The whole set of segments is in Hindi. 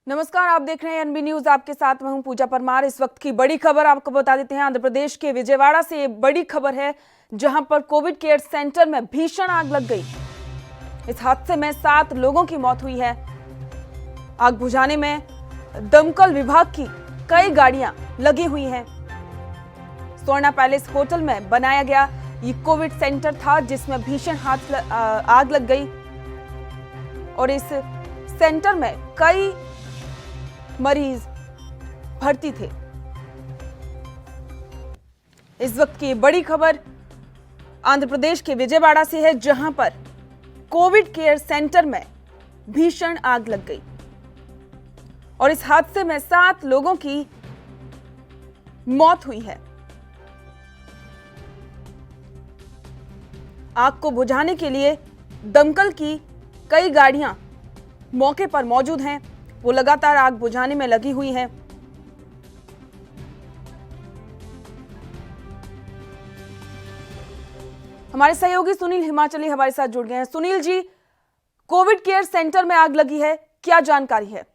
नमस्कार, आप देख रहे हैं एनबी न्यूज। आपके साथ मैं हूं पूजा परमार। इस वक्त की बड़ी खबर आपको बता देते हैं। आंध्र प्रदेश के विजयवाड़ा से ये बड़ी खबर है, जहां पर कोविड केयर सेंटर में भीषण आग लग गई। इस हादसे में 7 लोगों की मौत हुई है। आग बुझाने में दमकल विभाग की कई गाड़ियां लगी हुई हैं। स्वर्णा पैलेस होटल में बनाया गया ये कोविड सेंटर था, जिसमें भीषण आग लग गई और इस सेंटर में कई मरीज भर्ती थे। इस वक्त की बड़ी खबर आंध्र प्रदेश के विजयवाड़ा से है, जहां पर कोविड केयर सेंटर में भीषण आग लग गई और इस हादसे में 7 लोगों की मौत हुई है। आग को बुझाने के लिए दमकल की कई गाड़ियां मौके पर मौजूद हैं। वो लगातार आग बुझाने में लगी हुई हैं। हमारे सहयोगी सुनील हिमाचली हमारे साथ जुड़ गए हैं। Sunil ji, Covid care centre में आग लगी है, क्या जानकारी है?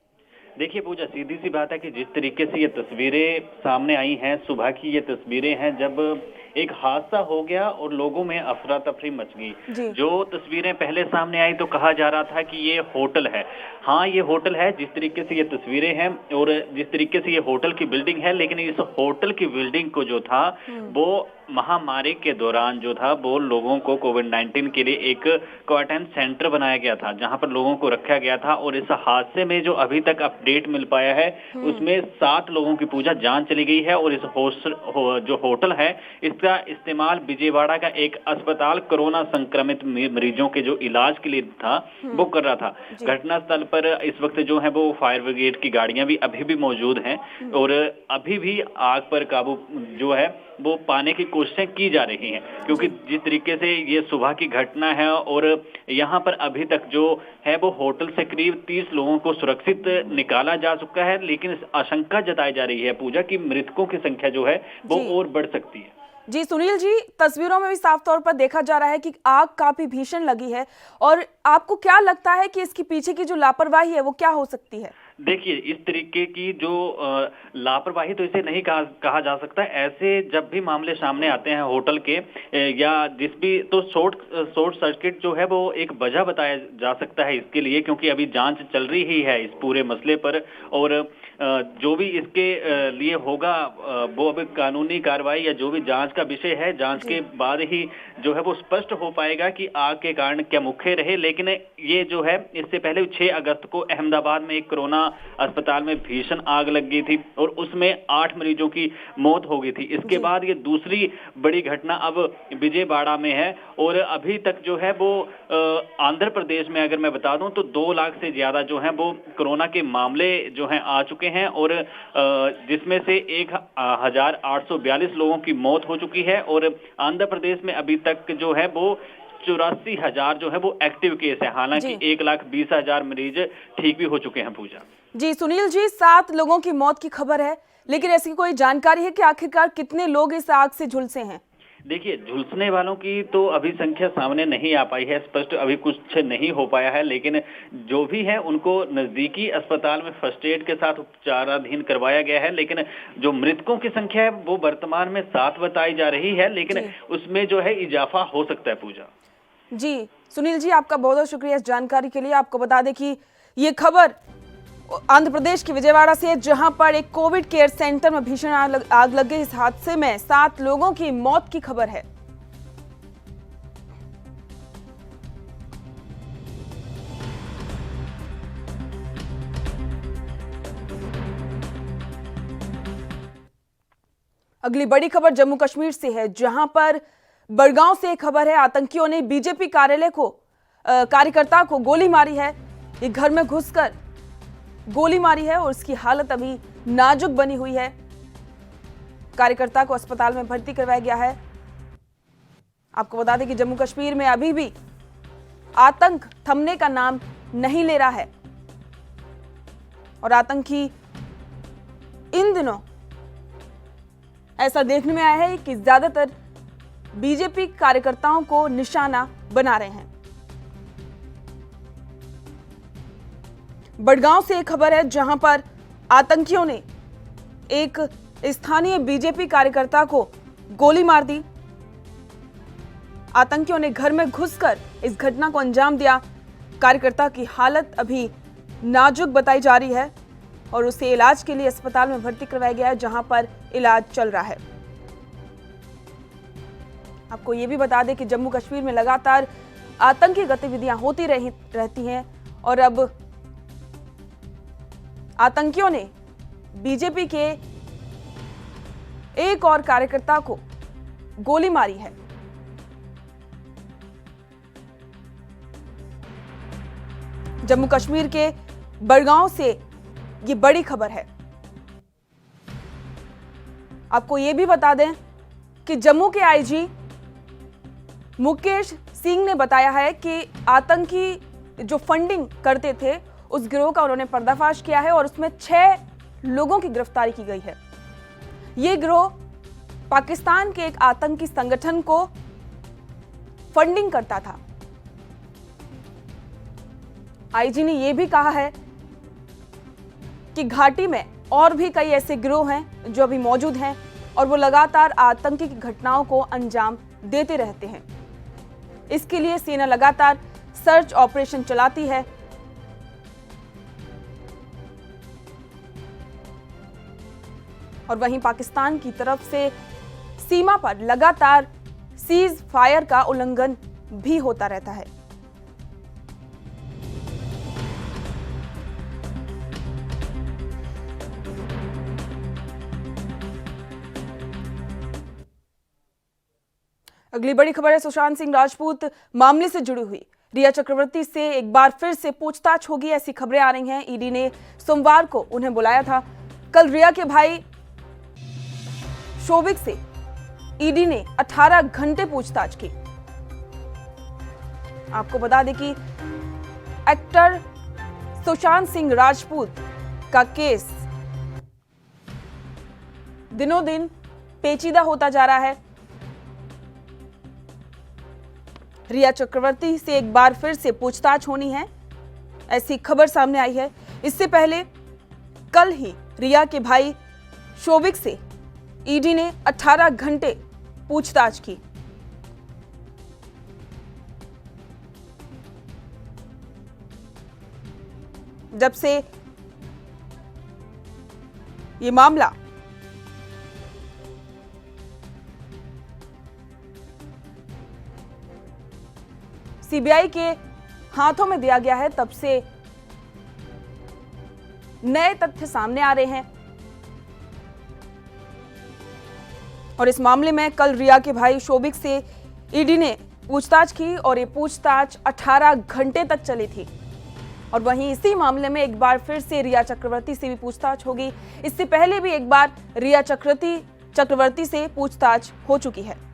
देखिए पूजा, सीधी सी बात है कि जिस तरीके से ये तस्वीरें सामने आई हैं, सुबह की ये तस्वीरें हैं जब एक हादसा हो गया और लोगों में अफरा तफरी मच गई। जो तस्वीरें पहले सामने आई तो कहा जा रहा था कि ये होटल है। हाँ, ये होटल है, जिस तरीके से ये तस्वीरें हैं और जिस तरीके से ये होटल की बिल्डिंग है, लेकिन इस होटल की बिल्डिंग को जो था वो महामारी के दौरान जो था वो लोगों को कोविड-19 के लिए एक क्वारंटाइन सेंटर बनाया गया था, जहां पर लोगों को रखा गया था। और इस हादसे में जो अभी तक अपडेट मिल पाया है उसमें 7 लोगों की पूजा जान चली गई है। और इस जो होटल है इसका इस्तेमाल विजयवाड़ा का एक अस्पताल कोरोना संक्रमित मरीजों के जो इलाज के लिए था वो कर रहा था। घटनास्थल पर इस वक्त जो है वो फायर ब्रिगेड की गाड़ियां भी अभी भी मौजूद हैं और अभी भी आग पर काबू जो है वो पाने की कोशिशें की जा रही हैं, क्योंकि जिस तरीके से ये सुबह की घटना है और यहाँ पर अभी तक जो है वो होटल से करीब 30 लोगों को सुरक्षित निकाला जा चुका है, लेकिन आशंका जताई जा रही है पूजा की मृतकों की संख्या जो है वो और बढ़ सकती है। जी सुनील जी, तस्वीरों में भी साफ तौर पर देखा जा रहा है कि आग काफी भीषण लगी है, और आपको क्या लगता है कि इसके पीछे की जो लापरवाही है वो क्या हो सकती है? देखिए, इस तरीके की जो लापरवाही तो इसे नहीं कहा जा सकता। ऐसे जब भी मामले सामने आते हैं होटल के या जिस भी, तो शॉर्ट सर्किट जो है वो एक वजह बताया जा सकता है इसके लिए, क्योंकि अभी जांच चल रही ही है इस पूरे मसले पर। और जो भी इसके लिए होगा वो अभी कानूनी कार्रवाई या जो भी जांच का विषय है, जांच के बाद ही जो है वो स्पष्ट हो पाएगा कि आग के कारण क्या मुख्य रहे। लेकिन ये जो है, इससे पहले 6 अगस्त को अहमदाबाद में एक कोरोना अस्पताल में भीषण आग लग गई थी और उसमें 8 मरीजों की मौत हो गई थी। इसके बाद ये दूसरी बड़ी घटना अब विजयवाड़ा में है। और अभी तक जो है वो आंध्र प्रदेश में अगर मैं बता दूं तो 2 लाख से ज्यादा जो है वो कोरोना के मामले जो हैं आ चुके हैं और जिसमें से 1842 लोगों की मौत हो चुकी है। और आंध्र प्रदेश में अभी तक जो है वो 84,000 जो है वो एक्टिव केस है। हालांकि 1,20,000 मरीज ठीक भी हो चुके हैं पूजा। जी सुनील जी, 7 लोगों की मौत की खबर है, लेकिन ऐसी कोई जानकारी है कि आखिरकार कितने लोग इस आग से झुलसे हैं? देखिए, झुलसने वालों की तो अभी संख्या सामने नहीं आ पाई है, स्पष्ट अभी कुछ नहीं हो पाया है, लेकिन जो भी है उनको नजदीकी अस्पताल में फर्स्ट एड के साथ उपचाराधीन करवाया गया है। लेकिन जो मृतकों की संख्या है वो वर्तमान में 7 बताई जा रही है, लेकिन उसमें जो है इजाफा हो सकता है पूजा। जी सुनील जी, आपका बहुत बहुत शुक्रिया इस जानकारी के लिए। आपको बता दें कि ये खबर आंध्र प्रदेश के विजयवाड़ा से है, जहां पर एक कोविड केयर सेंटर में भीषण आग लग गई। इस हादसे में 7 लोगों की मौत की खबर है। अगली बड़ी खबर जम्मू कश्मीर से है, जहां पर बड़गांव से एक खबर है। आतंकियों ने बीजेपी कार्यालय को कार्यकर्ता को गोली मारी है। एक घर में घुसकर गोली मारी है और उसकी हालत अभी नाजुक बनी हुई है। कार्यकर्ता को अस्पताल में भर्ती करवाया गया है। आपको बता दें कि जम्मू कश्मीर में अभी भी आतंक थमने का नाम नहीं ले रहा है और आतंकी इन दिनों ऐसा देखने में आया है कि ज्यादातर बीजेपी कार्यकर्ताओं को निशाना बना रहे हैं। बड़गांव से एक खबर है जहां पर आतंकियों ने एक स्थानीय बीजेपी कार्यकर्ता को गोली मार दी। आतंकियों ने घर में घुसकर इस घटना को अंजाम दिया। कार्यकर्ता की हालत अभी नाजुक बताई जा रही है और उसे इलाज के लिए अस्पताल में भर्ती करवाया गया है, जहां पर इलाज चल रहा है। आपको ये भी बता दें कि जम्मू कश्मीर में लगातार आतंकी गतिविधियां होती रहती हैं और अब आतंकियों ने बीजेपी के एक और कार्यकर्ता को गोली मारी है। जम्मू कश्मीर के बड़गांव से ये बड़ी खबर है। आपको ये भी बता दें कि जम्मू के आईजी मुकेश सिंह ने बताया है कि आतंकी जो फंडिंग करते थे उस गिरोह का उन्होंने पर्दाफाश किया है और उसमें 6 लोगों की गिरफ्तारी की गई है। ये गिरोह पाकिस्तान के एक आतंकी संगठन को फंडिंग करता था। आईजी ने यह भी कहा है कि घाटी में और भी कई ऐसे गिरोह हैं जो अभी मौजूद हैं और वो लगातार आतंकी की घटनाओं को अंजाम देते रहते हैं। इसके लिए सेना लगातार सर्च ऑपरेशन चलाती है। और वहीं पाकिस्तान की तरफ से सीमा पर लगातार सीज फायर का उल्लंघन भी होता रहता है। अगली बड़ी खबर है सुशांत सिंह राजपूत मामले से जुड़ी हुई। रिया चक्रवर्ती से एक बार फिर से पूछताछ होगी, ऐसी खबरें आ रही हैं। ईडी ने सोमवार को उन्हें बुलाया था। कल रिया के भाई शोभिक से ईडी ने 18 घंटे पूछताछ की। आपको बता दें कि एक्टर सुशांत सिंह राजपूत का केस दिनों दिन पेचीदा होता जा रहा है। रिया चक्रवर्ती से एक बार फिर से पूछताछ होनी है, ऐसी खबर सामने आई है। इससे पहले कल ही रिया के भाई शोभिक से ईडी ने 18 घंटे पूछताछ की। जब से ये मामला सीबीआई के हाथों में दिया गया है, तब से नए तथ्य सामने आ रहे हैं और इस मामले में कल रिया के भाई शोभिक से ईडी ने पूछताछ की और ये पूछताछ 18 घंटे तक चली थी। और वहीं इसी मामले में एक बार फिर से रिया चक्रवर्ती से भी पूछताछ होगी। इससे पहले भी एक बार रिया चक्रवर्ती से पूछताछ हो चुकी है।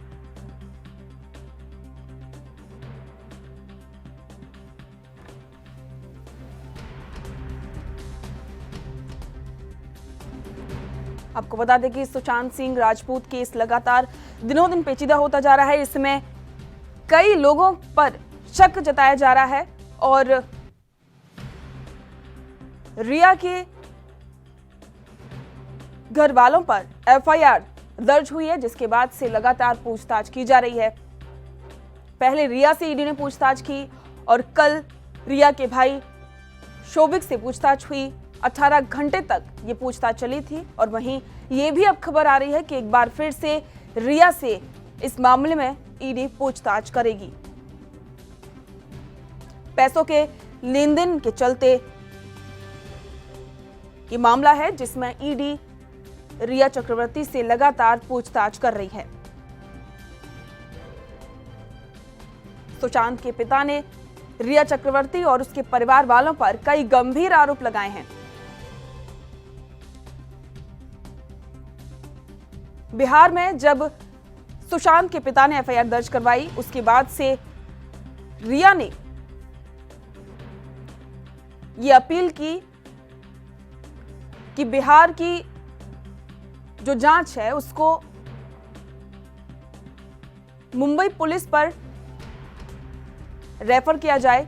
आपको बता दें कि सुशांत सिंह राजपूत केस लगातार दिनों दिन पेचीदा होता जा रहा है। इसमें कई लोगों पर शक जताया जा रहा है और रिया के घर वालों पर एफआईआर दर्ज हुई है, जिसके बाद से लगातार पूछताछ की जा रही है। पहले रिया से ईडी ने पूछताछ की और कल रिया के भाई शोभिक से पूछताछ हुई। 18 घंटे तक ये पूछताछ चली थी और वहीं ये भी अब खबर आ रही है कि एक बार फिर से रिया से इस मामले में ईडी पूछताछ करेगी। पैसों के लेन देन के चलते ये मामला है जिसमें ईडी रिया चक्रवर्ती से लगातार पूछताछ कर रही है। सुशांत के पिता ने रिया चक्रवर्ती और उसके परिवार वालों पर कई गंभीर आरोप लगाए हैं। बिहार में जब सुशांत के पिता ने एफआईआर दर्ज करवाई, उसके बाद से रिया ने यह अपील की कि बिहार की जो जांच है उसको मुंबई पुलिस पर रेफर किया जाए,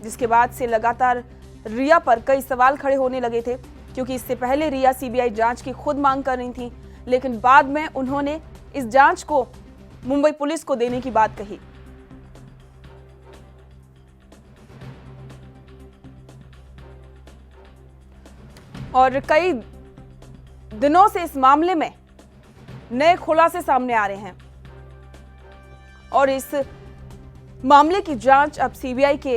जिसके बाद से लगातार रिया पर कई सवाल खड़े होने लगे थे, क्योंकि इससे पहले रिया सीबीआई जांच की खुद मांग कर रही थी, लेकिन बाद में उन्होंने इस जांच को मुंबई पुलिस को देने की बात कही। और कई दिनों से इस मामले में नए खुलासे सामने आ रहे हैं और इस मामले की जांच अब सीबीआई के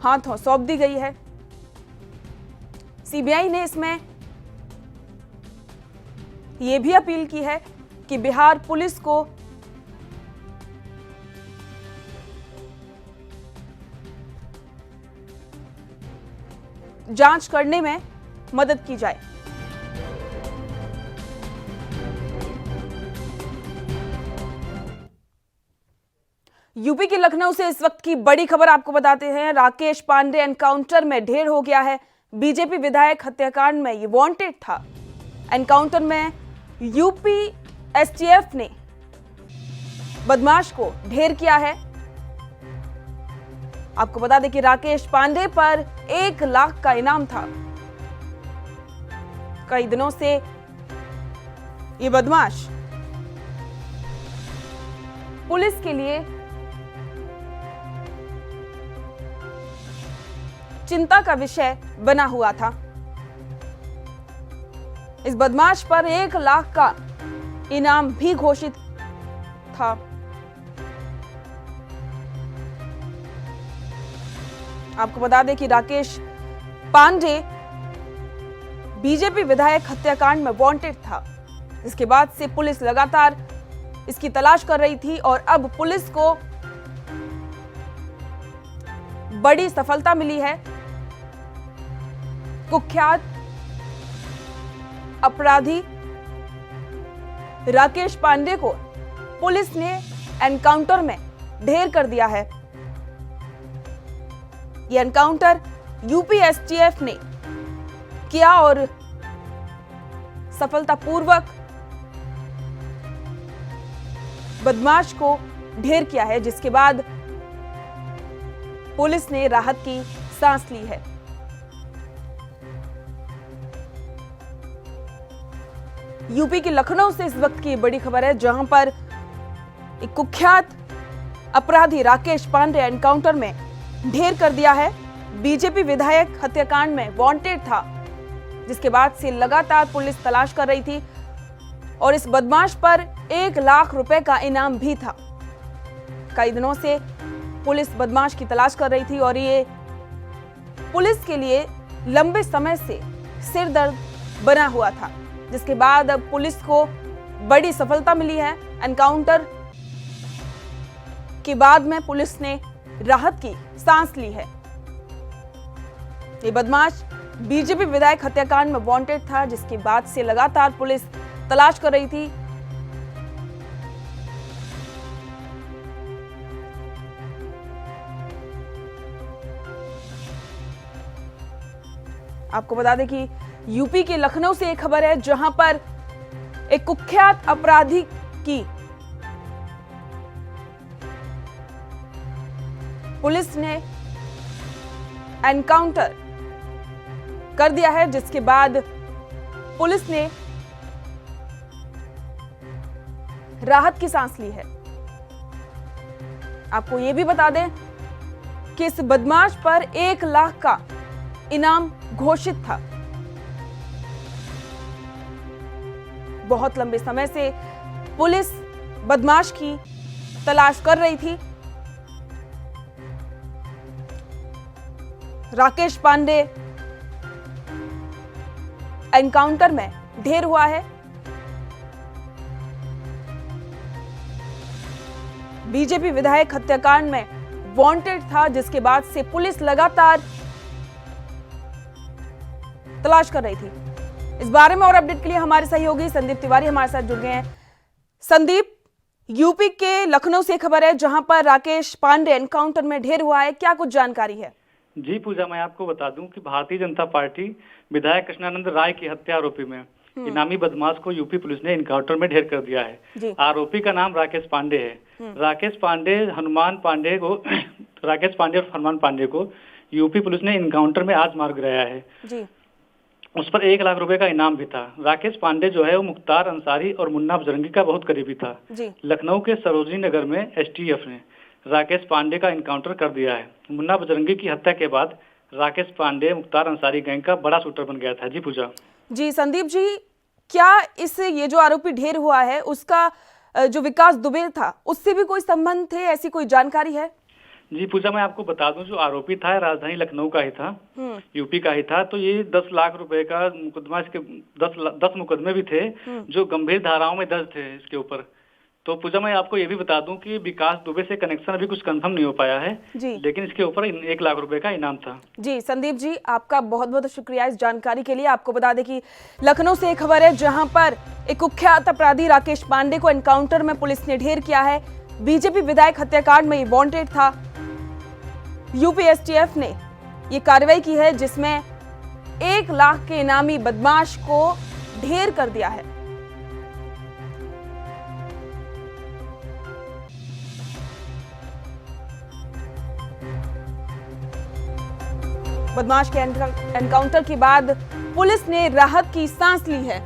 हाथों सौंप दी गई है। सीबीआई ने इसमें यह भी अपील की है कि बिहार पुलिस को जांच करने में मदद की जाए। यूपी के लखनऊ से इस वक्त की बड़ी खबर आपको बताते हैं। राकेश पांडे एनकाउंटर में ढेर हो गया है। बीजेपी विधायक हत्याकांड में ये वांटेड था। एनकाउंटर में यूपी एसटीएफ ने बदमाश को ढेर किया है। आपको बता दें कि राकेश पांडे पर 1 लाख का इनाम था। कई दिनों से ये बदमाश पुलिस के लिए चिंता का विषय बना हुआ था। इस बदमाश पर 1 लाख का इनाम भी घोषित था। आपको बता दें कि राकेश पांडे बीजेपी विधायक हत्याकांड में वांटेड था। इसके बाद से पुलिस लगातार इसकी तलाश कर रही थी और अब पुलिस को बड़ी सफलता मिली है। कुख्यात अपराधी राकेश पांडे को पुलिस ने एनकाउंटर में ढेर कर दिया है। यह एनकाउंटर यूपी एसटीएफ ने किया और सफलतापूर्वक बदमाश को ढेर किया है, जिसके बाद पुलिस ने राहत की सांस ली है। यूपी के लखनऊ से इस वक्त की बड़ी खबर है, जहां पर एक कुख्यात अपराधी राकेश पांडे एनकाउंटर में ढेर कर दिया है। बीजेपी विधायक हत्याकांड में वांटेड था, जिसके बाद से लगातार पुलिस तलाश कर रही थी और इस बदमाश पर 1 लाख रुपए का इनाम भी था। कई दिनों से पुलिस बदमाश की तलाश कर रही थी और ये पुलिस के लिए लंबे समय से सिरदर्द बना हुआ था, जिसके बाद अब पुलिस को बड़ी सफलता मिली है। एनकाउंटर के बाद में पुलिस ने राहत की सांस ली है। ये बदमाश बीजेपी विधायक हत्याकांड में वांटेड था, जिसके बाद से लगातार पुलिस तलाश कर रही थी। आपको बता दें कि यूपी के लखनऊ से एक खबर है, जहां पर एक कुख्यात अपराधी की पुलिस ने एनकाउंटर कर दिया है, जिसके बाद पुलिस ने राहत की सांस ली है। आपको यह भी बता दें कि इस बदमाश पर 1 लाख का इनाम घोषित था। बहुत लंबे समय से पुलिस बदमाश की तलाश कर रही थी। राकेश पांडे एनकाउंटर में ढेर हुआ है। बीजेपी विधायक हत्याकांड में वांटेड था, जिसके बाद से पुलिस लगातार तलाश कर रही थी। इस बारे में और अपडेट के लिए हमारे सहयोगी संदीप तिवारी हमारे साथ जुड़ गए हैं। संदीप, यूपी के लखनऊ से खबर है, जहां पर राकेश पांडे एनकाउंटर में ढेर हुआ है, क्या कुछ जानकारी है? जी पूजा, मैं आपको बता दूं कि भारतीय जनता पार्टी विधायक कृष्णानंद राय की हत्या आरोपी में इनामी बदमाश को यूपी पुलिस ने एनकाउंटर में ढेर कर दिया है। आरोपी का नाम राकेश पांडे है। राकेश पांडे और हनुमान पांडे को यूपी पुलिस ने इनकाउंटर में आज मार गिराया है जी। उस पर 1 लाख रुपए का इनाम भी था। राकेश पांडे जो है वो मुख्तार अंसारी और मुन्ना बजरंगी का बहुत करीबी था जी। लखनऊ के सरोजनी नगर में एसटीएफ ने राकेश पांडे का इनकाउंटर कर दिया है। मुन्ना बजरंगी की हत्या के बाद राकेश पांडे मुख्तार अंसारी गैंग का बड़ा शूटर बन गया था। जी पूजा। जी संदीप जी, क्या इस ये जो आरोपी ढेर हुआ है उसका जो विकास दुबे था उससे भी कोई संबंध थे, ऐसी कोई जानकारी है? जी पूजा, मैं आपको बता दूं जो आरोपी था राजधानी लखनऊ का ही था, यूपी का ही था। तो ये 10 लाख रुपए का मुकदमा, इसके 10 मुकदमे भी थे जो गंभीर धाराओं में दर्ज थे इसके ऊपर। तो पूजा मैं आपको ये भी बता दूं कि विकास दुबे से कनेक्शन अभी कुछ कंफर्म नहीं हो पाया है जी। लेकिन इसके ऊपर 1 लाख रुपए का इनाम था। जी संदीप जी, आपका बहुत बहुत शुक्रिया इस जानकारी के लिए। आपको बता दें कि लखनऊ से एक खबर है जहां पर एक कुख्यात अपराधी राकेश पांडे को एनकाउंटर में पुलिस ने ढेर किया है। बीजेपी विधायक हत्याकांड में ये वांटेड था। यूपी एसटीएफ ने ये कार्रवाई की है जिसमें 1 लाख के इनामी बदमाश को ढेर कर दिया है। बदमाश के एनकाउंटर के बाद पुलिस ने राहत की सांस ली है।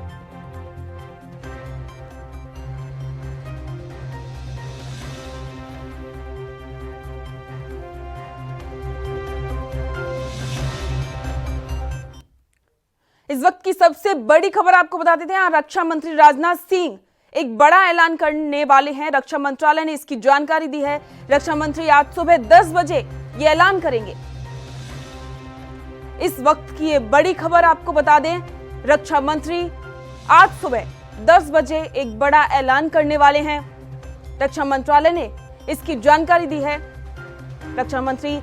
इस वक्त की सबसे बड़ी खबर आपको बता देते हैं। रक्षा मंत्री राजनाथ सिंह एक बड़ा ऐलान करने वाले हैं। रक्षा मंत्रालय ने इसकी जानकारी दी है। रक्षा मंत्री आज सुबह 10 बजे ये ऐलान करेंगे। इस वक्त की ये बड़ी खबर आपको बता दें, रक्षा मंत्री आज सुबह 10 बजे एक बड़ा ऐलान करने वाले हैं। रक्षा मंत्रालय ने इसकी जानकारी दी है। रक्षा मंत्री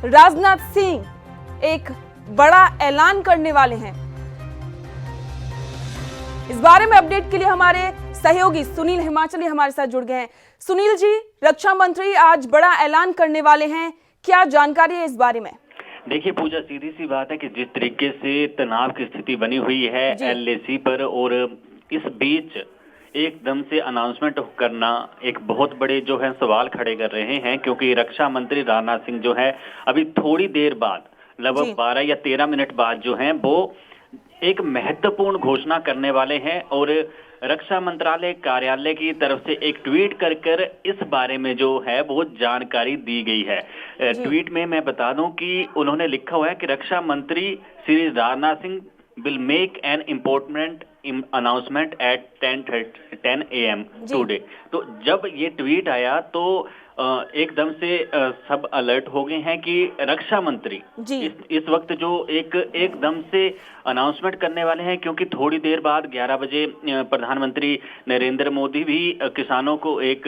राजनाथ सिंह एक बड़ा ऐलान करने वाले हैं। इस बारे में अपडेट के लिए हमारे सहयोगी सुनील हिमाचली हमारे साथ जुड़ गए हैं। सुनील जी, रक्षा मंत्री आज बड़ा ऐलान करने वाले हैं, क्या जानकारी है इस बारे में? देखिए पूजा, सीधी सी बात है कि जिस तरीके से तनाव की स्थिति बनी हुई है एलएसी पर, और इस बीच एकदम से अनाउंसमेंट करना एक बहुत बड़े जो है सवाल खड़े कर रहे हैं, क्योंकि रक्षा मंत्री राजनाथ सिंह जो है अभी थोड़ी देर बाद, लगभग 12 या 13 मिनट बाद जो है वो एक महत्वपूर्ण घोषणा करने वाले हैं। और रक्षा मंत्रालय कार्यालय की तरफ से एक ट्वीट कर इस बारे में जो है वो जानकारी दी गई है। ट्वीट में मैं बता दूं कि उन्होंने लिखा हुआ है कि रक्षा मंत्री Shri Rajnath Singh will make an important announcement at 10 AM today। तो जब ये ट्वीट आया तो एकदम से सब अलर्ट हो गए हैं कि रक्षा मंत्री इस वक्त जो एकदम से अनाउंसमेंट करने वाले हैं, क्योंकि थोड़ी देर बाद 11 बजे प्रधानमंत्री नरेंद्र मोदी भी किसानों को एक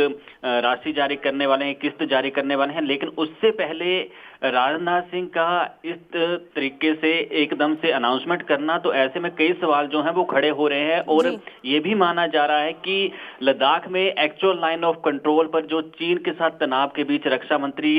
राशि जारी करने वाले हैं, किस्त जारी करने वाले हैं। लेकिन उससे पहले राजनाथ सिंह का इस तरीके से एकदम से अनाउंसमेंट करना, तो ऐसे में कई सवाल जो हैं वो खड़े हो रहे हैं। और ये भी माना जा रहा है कि लद्दाख में एक्चुअल लाइन ऑफ कंट्रोल पर जो चीन के साथ तनाव के बीच रक्षा मंत्री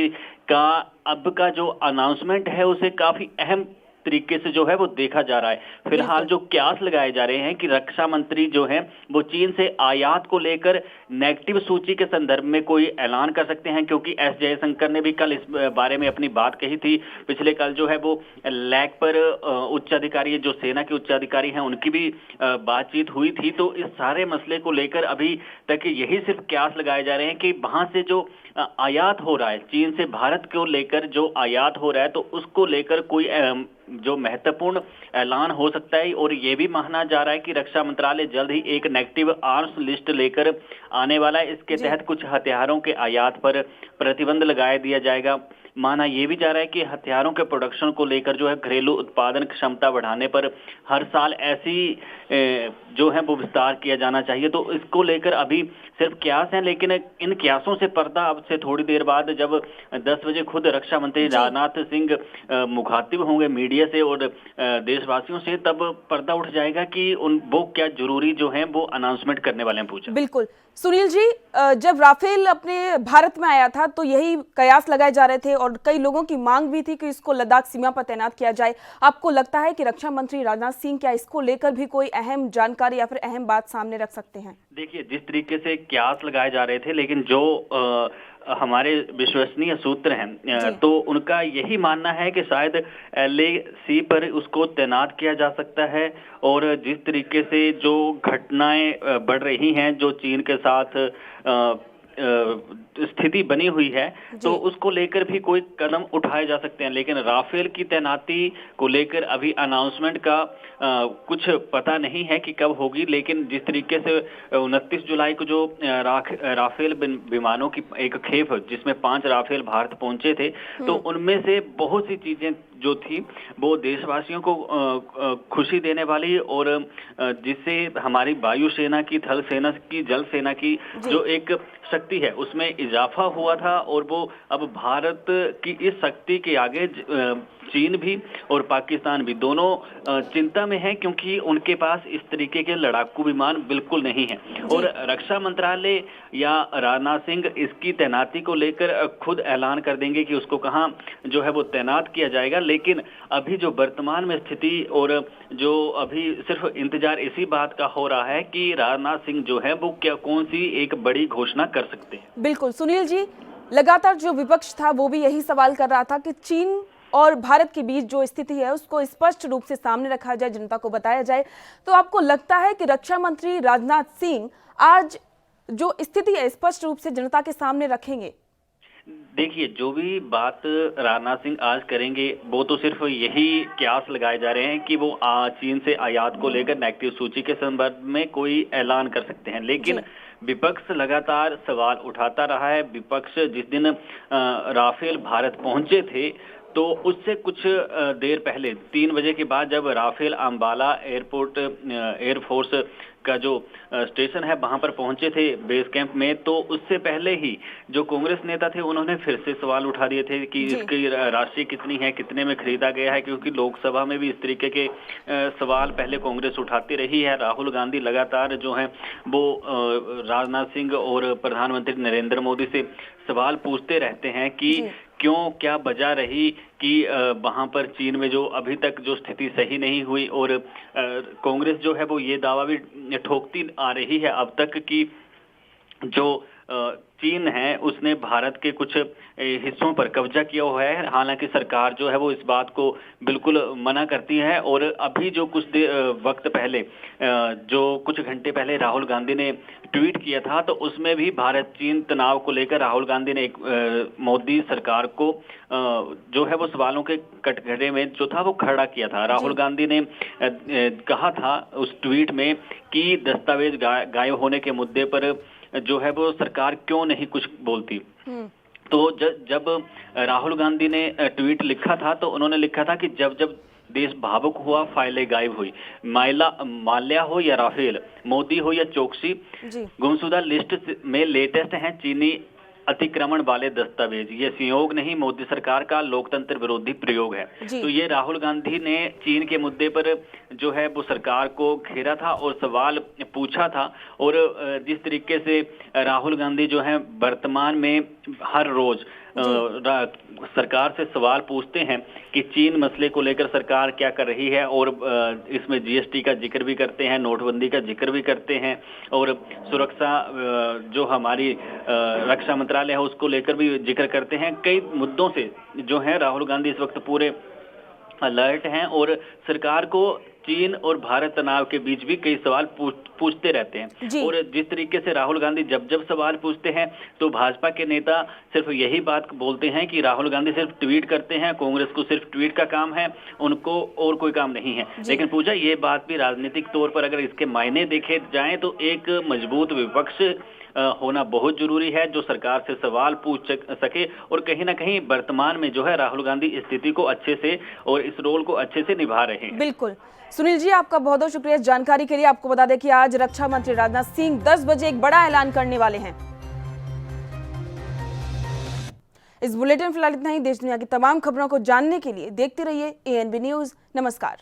का अब का जो अनाउंसमेंट है उसे काफी अहम तरीके से जो है वो देखा जा रहा है। फिलहाल जो क्यास लगाए जा रहे हैं कि रक्षा मंत्री जो है वो चीन से आयात को लेकर नेगेटिव सूची के संदर्भ में कोई ऐलान कर सकते हैं, क्योंकि एस जयशंकर ने भी कल इस बारे में अपनी बात कही थी। पिछले कल जो है वो लैग पर उच्च अधिकारी, जो सेना के उच्च अधिकारी हैं, उनकी भी बातचीत हुई थी। तो इस सारे मसले को लेकर अभी तक यही सिर्फ क्यास लगाए जा रहे हैं कि वहां से जो आयात हो रहा है, चीन से भारत को लेकर जो आयात हो रहा है, तो उसको लेकर कोई जो महत्वपूर्ण ऐलान हो सकता है। और ये भी माना जा रहा है कि रक्षा मंत्रालय जल्द ही एक नेगेटिव आर्म्स लिस्ट लेकर आने वाला है। इसके तहत कुछ हथियारों के आयात पर प्रतिबंध लगा दिया जाएगा। माना यह भी जा रहा है कि हथियारों के प्रोडक्शन को लेकर जो है घरेलू उत्पादन क्षमता बढ़ाने पर हर साल ऐसी जो है वो विस्तार किया जाना चाहिए। तो इसको लेकर अभी सिर्फ क्यास हैं, लेकिन इन क्यासों से पर्दा अब से थोड़ी देर बाद जब 10 बजे खुद रक्षा मंत्री राजनाथ सिंह मुखातिब होंगे मीडिया से और देशवासियों से, तब पर्दा उठ जाएगा कि वो क्या जरूरी जो है वो अनाउंसमेंट करने वाले हैं। पूछा बिल्कुल सुनील जी, जब राफेल अपने भारत में आया था तो यही कयास लगाए जा रहे थे और और कई लोगों की मांग भी थी कि इसको लद्दाख सीमा पर तैनात किया जाए। आपको लगता है कि रक्षा मंत्री राजनाथ सिंह क्या इसको लेकर भी कोई अहम जानकारी या फिर अहम बात सामने रख सकते हैं? देखिए, जिस तरीके से क्यास लगाए जा रहे थे, लेकिन जो हमारे विश्वसनीय सूत्र हैं तो उनका यही मानना है कि शायद LAC पर उसको तैनात किया जा सकता है। और जिस तरीके से जो घटनाएं बढ़ रही हैं, जो चीन के साथ स्थिति बनी हुई है, तो उसको लेकर भी कोई कदम उठाए जा सकते हैं। लेकिन राफेल की तैनाती को लेकर अभी अनाउंसमेंट का कुछ पता नहीं है कि कब होगी। लेकिन जिस तरीके से 29 जुलाई को जो राफेल विमानों की एक खेप जिसमें 5 राफेल भारत पहुंचे थे, तो उनमें से बहुत सी चीजें जो थी वो देशवासियों को खुशी देने वाली, और जिससे हमारी वायुसेना की, थल सेना की, जल सेना की जो एक शक्ति है उसमें इजाफा हुआ था। और वो अब भारत की इस शक्ति के आगे चीन भी और पाकिस्तान भी दोनों चिंता में हैं, क्योंकि उनके पास इस तरीके के लड़ाकू विमान बिल्कुल नहीं है। और रक्षा मंत्रालय या राजनाथ सिंह इसकी तैनाती को लेकर खुद ऐलान कर देंगे कि उसको कहाँ जो है वो तैनात किया जाएगा। लेकिन अभी जो वर्तमान में स्थिति और जो अभी सिर्फ इंतजार इसी बात का हो रहा है कि राजनाथ सिंह जो है वो क्या कौन सी एक बड़ी घोषणा कर सकते हैं। बिल्कुल सुनील जी, लगातार जो विपक्ष था वो भी यही सवाल कर रहा था कि चीन और भारत के बीच जो स्थिति है उसको स्पष्ट रूप से सामने रखा जाए, जनता को बताया जाए। तो आपको लगता है कि रक्षा मंत्री राजनाथ सिंह आज जो स्थिति है स्पष्ट रूप से जनता के सामने रखेंगे? देखिए, जो भी बात राजनाथ सिंह आज करेंगे वो तो सिर्फ यही क्यास लगाए जा रहे हैं कि वो चीन से आयात को लेकर नेगेटिव सूची के संदर्भ में कोई ऐलान कर सकते हैं। लेकिन विपक्ष लगातार सवाल उठाता रहा है। विपक्ष जिस दिन राफेल भारत पहुंचे थे तो उससे कुछ देर पहले 3 बजे के बाद जब राफेल अंबाला एयरपोर्ट एयरफोर्स का जो स्टेशन है वहां पर पहुंचे थे बेस कैंप में, तो उससे पहले ही जो कांग्रेस नेता थे उन्होंने फिर से सवाल उठा दिए थे कि इसकी राशि कितनी है, कितने में खरीदा गया है, क्योंकि लोकसभा में भी इस तरीके के सवाल पहले कांग्रेस उठाती रही है। राहुल गांधी लगातार जो है वो राजनाथ सिंह और प्रधानमंत्री नरेंद्र मोदी से सवाल पूछते रहते हैं कि क्यों, क्या वजह रही कि वहां पर चीन में जो अभी तक जो स्थिति सही नहीं हुई। और कांग्रेस जो है वो ये दावा भी ठोकती आ रही है अब तक कि जो चीन है उसने भारत के कुछ हिस्सों पर कब्जा किया हुआ है। हालांकि सरकार जो है वो इस बात को बिल्कुल मना करती है। और अभी जो कुछ वक्त पहले जो कुछ घंटे पहले राहुल गांधी ने ट्वीट किया था, तो उसमें भी भारत चीन तनाव को लेकर राहुल गांधी ने एक मोदी सरकार को जो है वो सवालों के कटघरे में जो था वो खड़ा किया था। राहुल गांधी ने कहा था उस ट्वीट में कि दस्तावेज गायब होने के मुद्दे पर जो है वो सरकार क्यों नहीं कुछ बोलती। तो जब राहुल गांधी ने ट्वीट लिखा था तो उन्होंने लिखा था कि जब जब देश भावुक हुआ, फाइलें गायब हुई, माल्या हो या राफेल, मोदी हो या चोकसी, गुमशुदा लिस्ट में लेटेस्ट हैं चीनी अतिक्रमण वाले दस्तावेज। ये संयोग नहीं, मोदी सरकार का लोकतंत्र विरोधी प्रयोग है। तो ये राहुल गांधी ने चीन के मुद्दे पर जो है वो सरकार को घेरा था और सवाल पूछा था। और जिस तरीके से राहुल गांधी जो है वर्तमान में हर रोज सरकार से सवाल पूछते हैं कि चीन मसले को लेकर सरकार क्या कर रही है, और इसमें GST का जिक्र भी करते हैं, नोटबंदी का जिक्र भी करते हैं, और सुरक्षा जो हमारी रक्षा मंत्रालय है उसको लेकर भी जिक्र करते हैं। कई मुद्दों से जो है राहुल गांधी इस वक्त पूरे अलर्ट हैं और सरकार को चीन और भारत तनाव के बीच भी कई सवाल पूछते रहते हैं। और जिस तरीके से राहुल गांधी जब जब सवाल पूछते हैं तो भाजपा के नेता सिर्फ यही बात बोलते हैं कि राहुल गांधी सिर्फ ट्वीट करते हैं, कांग्रेस को सिर्फ ट्वीट का काम है, उनको और कोई काम नहीं है। लेकिन पूजा, ये बात भी राजनीतिक तौर पर अगर इसके मायने देखे जाएं तो एक मजबूत विपक्ष होना बहुत जरूरी है जो सरकार से सवाल पूछ सके। और कहीं ना कहीं वर्तमान में जो है राहुल गांधी इस स्थिति को अच्छे से और इस रोल को अच्छे से निभा रहे हैं। बिल्कुल सुनील जी, आपका बहुत बहुत शुक्रिया इस जानकारी के लिए। आपको बता दें कि आज रक्षा मंत्री राजनाथ सिंह 10 बजे एक बड़ा ऐलान करने वाले हैं। इस बुलेटिन फिलहाल इतना ही। देश दुनिया की तमाम खबरों को जानने के लिए देखते रहिए ANB न्यूज। नमस्कार।